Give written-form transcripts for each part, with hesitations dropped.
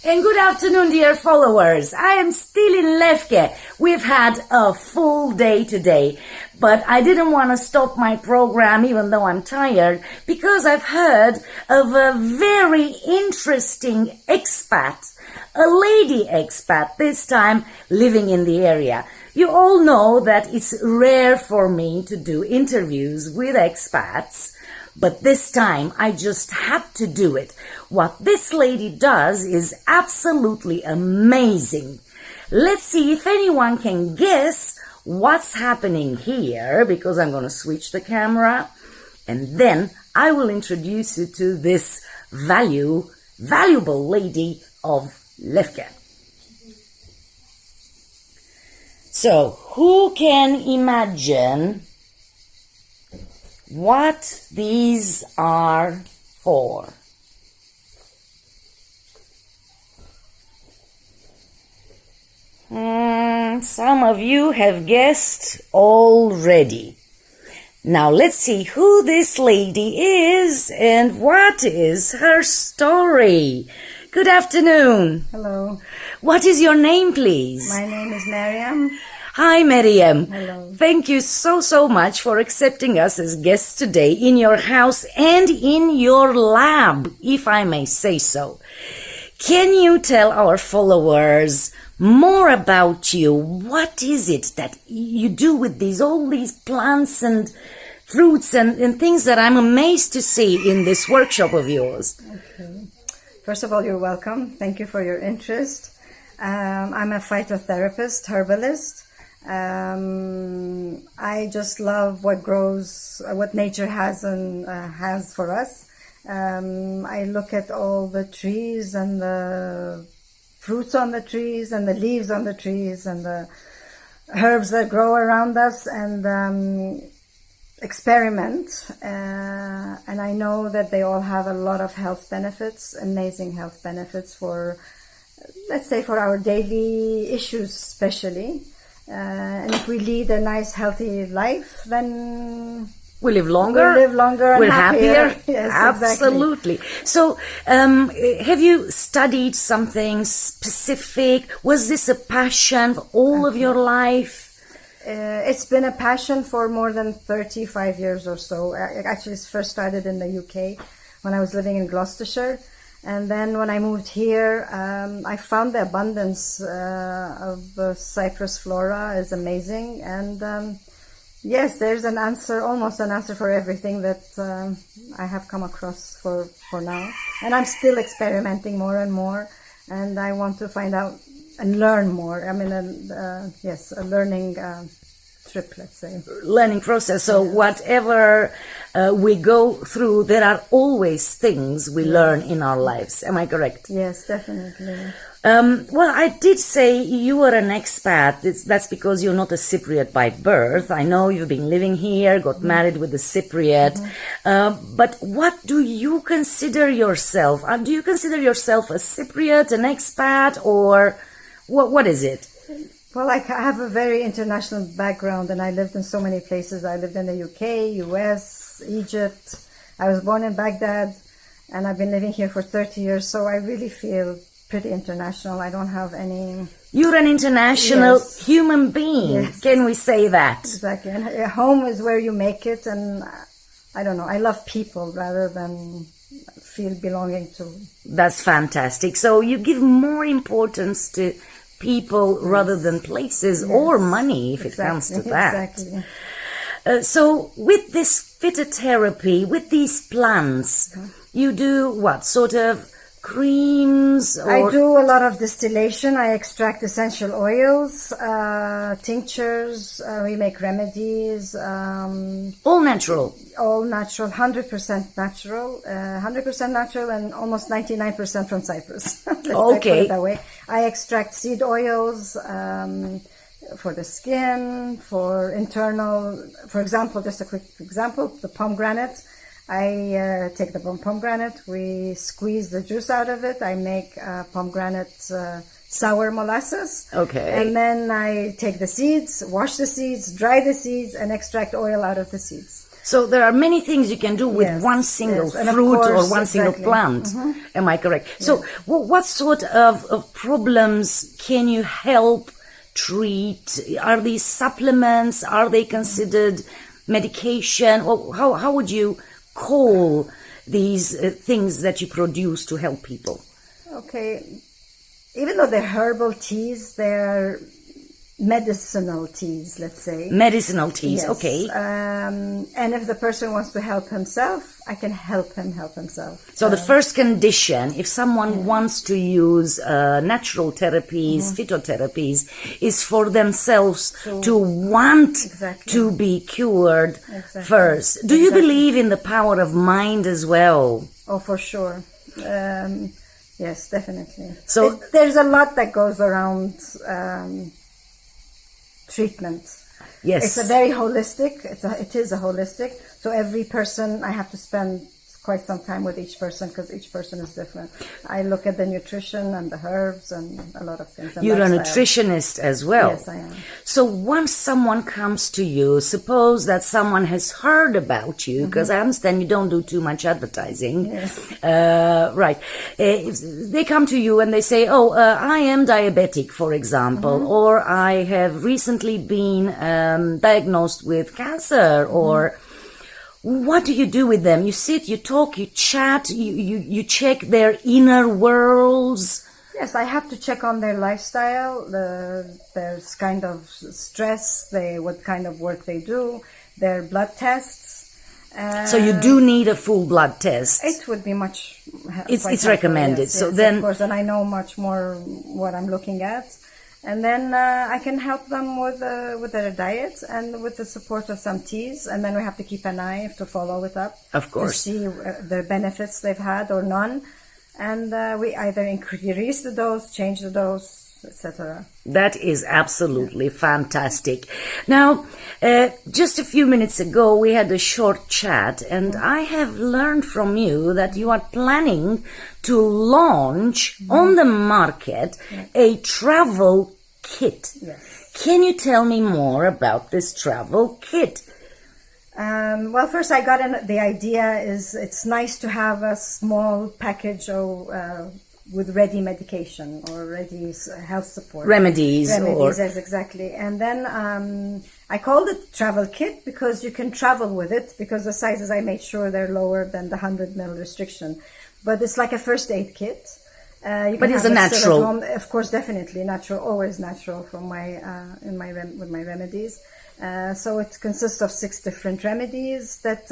And good afternoon, dear followers. I am still in Lefke. We've had a full day today, but I didn't want to stop my program even though I'm tired because I've heard of a very interesting expat, a lady expat, this time living in the area. You all know that it's rare for me to do interviews with expats, but this time I just had to do it. What this lady does is absolutely amazing. Let's see if anyone can guess what's happening here, because I'm going to switch the camera and then I will introduce you to this valuable lady of Lefke. So, who can imagine what these are for? Some of you have guessed already. Now let's see who this lady is and what is her story. Good afternoon. Hello. What is your name, please? My name is Meryem. Hi, Meryem. Hello. Thank you so much for accepting us as guests today in your house and in your lab, if I may say so. Can you tell our followers more about you? What is it that you do with all these plants and fruits and things that I'm amazed to see in this workshop of yours? Okay. First of all, you're welcome. Thank you for your interest. I'm a phytotherapist, herbalist. I just love what grows, what nature has and has for us. I look at all the trees and the fruits on the trees and the leaves on the trees and the herbs that grow around us and experiment. And I know that they all have a lot of health benefits, amazing health benefits for, let's say, for our daily issues especially. And if we lead a nice, healthy life, then we live longer. And we're happier. Happier. Yes, absolutely. Exactly. So, have you studied something specific? Was this a passion for all of your life? It's been a passion for more than 35 years or so. I actually first started in the UK when I was living in Gloucestershire. And then when I moved here, I found the abundance of the cypress flora is amazing. And yes, there's an answer, almost an answer for everything that I have come across for now. And I'm still experimenting more and more. And I want to find out and learn more. I mean, a learning trip, let's say. Learning process. So whatever we go through, there are always things we learn in our lives. Am I correct? Yes, definitely. Well, I did say you were an expat. That's because you're not a Cypriot by birth. I know you've been living here, got married with a Cypriot. But what do you consider yourself? Do you consider yourself a Cypriot, an expat, or what is it? Well, I have a very international background and I lived in so many places. I lived in the UK, US, Egypt. I was born in Baghdad and I've been living here for 30 years. So I really feel pretty international. I don't have any... You're an international human being. Yes. Can we say that? Exactly. And home is where you make it. And I don't know, I love people rather than feel belonging to. That's fantastic. So you give more importance to people rather than places or money, if it comes to that. Exactly. So with this phytotherapy, with these plants, you do what sort of creams? Or... I do a lot of distillation. I extract essential oils, tinctures. We make remedies. All natural. All natural, 100% natural, 100% natural, and almost 99% from Cyprus. Let's put it that way. I extract seed oils for the skin, for internal. For example, just a quick example: the pomegranate. I take the pomegranate. We squeeze the juice out of it. I make pomegranate sour molasses. Okay. And then I take the seeds, wash the seeds, dry the seeds, and extract oil out of the seeds. So there are many things you can do with Yes, one single yes. And of fruit course, or one single exactly. plant. Am I correct? So what sort of problems can you help treat? Are these supplements? Are they considered medication? Or how would you call these things that you produce to help people? Okay, even though they're herbal teas, they're medicinal teas, let's say. Medicinal teas, Yes. okay. And if the person wants to help himself, I can help him help himself. So the first condition, if someone wants to use natural therapies, phytotherapies, is for themselves to want Exactly. to be cured Exactly. first. Do you Exactly. believe in the power of mind as well? Oh, for sure. Yes, definitely. So- there's a lot that goes around treatment. Yes. It's a very holistic. It is a holistic. So every person, I have to spend quite some time with each person because each person is different. I look at the nutrition and the herbs and a lot of things. And You're a lifestyle. nutritionist as well. Yes, I am. So once someone comes to you, suppose that someone has heard about you, because I understand you don't do too much advertising. Yes. Right. They come to you and they say, I am diabetic, for example, or I have recently been diagnosed with cancer, or what do you do with them? You sit, you talk, you chat, you check their inner worlds. Yes, I have to check on their lifestyle, their kind of stress, what kind of work they do, their blood tests. So you do need a full blood test. It would be much. It's quite helpful, recommended. yes, So yes, then- of course, and I know much more what I'm looking at, and then I can help them with their diet and with the support of some teas, and then we have to keep an eye to follow it up. Of course. To see the benefits they've had or none, and we either increase the dose, change the dose, etc. That is absolutely fantastic. Now, just a few minutes ago, we had a short chat, and I have learned from you that you are planning to launch on the market a travel kit. Yes. Can you tell me more about this travel kit? Well, first I got the idea is it's nice to have a small package with ready medication or ready health support. Remedies or... Yes, exactly. And then I called it travel kit because you can travel with it because the sizes I made sure they're lower than the 100 ml restriction. But it's like a first aid kit. But it's a natural. Of course, definitely natural, always natural from with my remedies. So it consists of 6 different remedies that.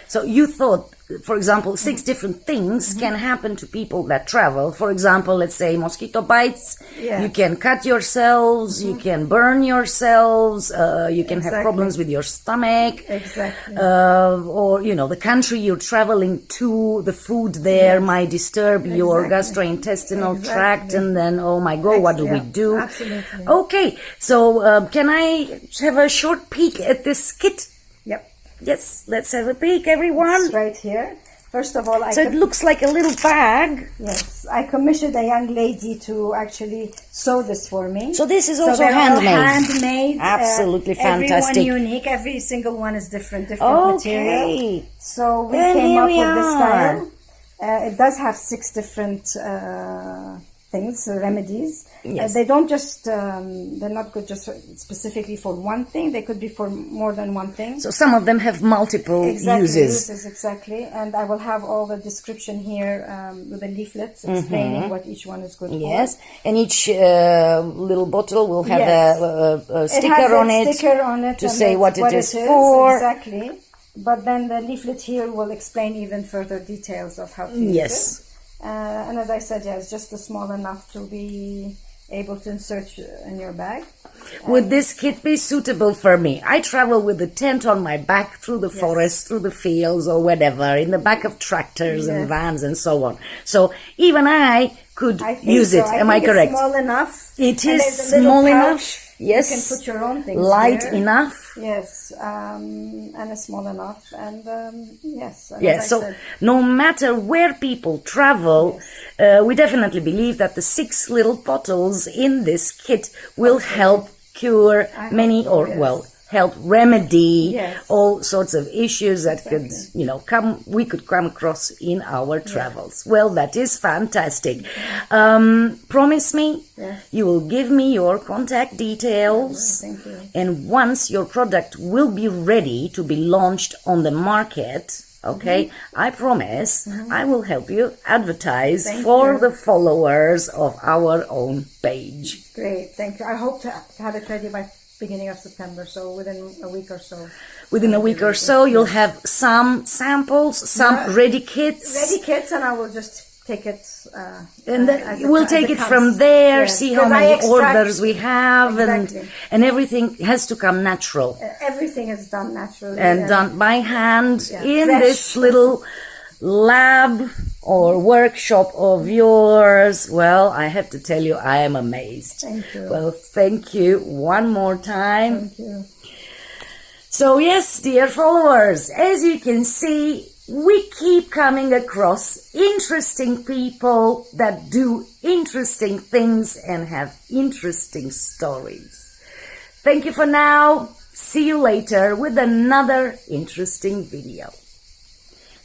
So you thought, for example, 6 different things can happen to people that travel. For example, let's say mosquito bites. Yeah. You can cut yourselves. You can burn yourselves. You can have Exactly. problems with your stomach. Exactly. Or, the country you're traveling to, the food there might disturb your Exactly. gastrointestinal Exactly. tract. And then, oh my God, what do we do? Absolutely. Okay, so can I have a short peek at this kit? Yep. Yes, let's have a peek, everyone. It's right here. First of all, So it looks like a little bag. yes, I commissioned a young lady to actually sew this for me. So this is So also they're all handmade. handmade. Absolutely fantastic. Everyone unique. Every single one is different material. Okay. So we And came here up we with this are. style. It does have 6 different things, remedies. Yes. They don't just, they're not good just specifically for one thing. They could be for more than one thing. So some of them have multiple uses. Exactly. And I will have all the description here with the leaflets explaining what each one is good Yes, for. and each little bottle will have Yes. a It sticker has a on it sticker on it to and say it's what it is for. Exactly. But then the leaflet here will explain even further details of how to use Yes. it. And as I said, it's just small enough to be able to insert in your bag. Would this kit be suitable for me? I travel with a tent on my back through the forest, through the fields or whatever, in the back of tractors and Yes. vans and so on. So even I could I think use it. so. Am I think it's correct? small enough. It And is there's a little small pouch. enough. Yes. You can put your own things Light here. enough. Yes, and it's small enough. And yes. And Yes, as I so said, no matter where people travel, we definitely believe that the 6 little bottles in this kit will help cure I many, hope so, or yes. well, help remedy Yes. all sorts of issues that could, we could come across in our travels. Well, that is fantastic. Promise me Yes. you will give me your contact details. Thank you. And once your product will be ready to be launched on the market, okay, I promise I will help you advertise Thank for you. the followers of our own page. Great, thank you. I hope to have it ready by beginning of September, so within a week or so. Within a week or so, you'll have some samples, some ready kits. Ready kits, and I will just take it. And then we'll take it from there, see how many orders we have, and everything has to come natural. Everything is done naturally. And done by hand in fresh. this little lab or workshop of yours. Well, I have to tell you, I am amazed. Thank you. Well, thank you one more time. Thank you. So yes, dear followers, as you can see, we keep coming across interesting people that do interesting things and have interesting stories. Thank you for now. See you later with another interesting video.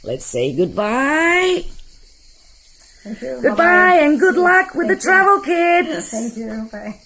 Let's say goodbye. Thank you. Goodbye. Bye-bye. And good luck with the travel kids. Thank you. Bye.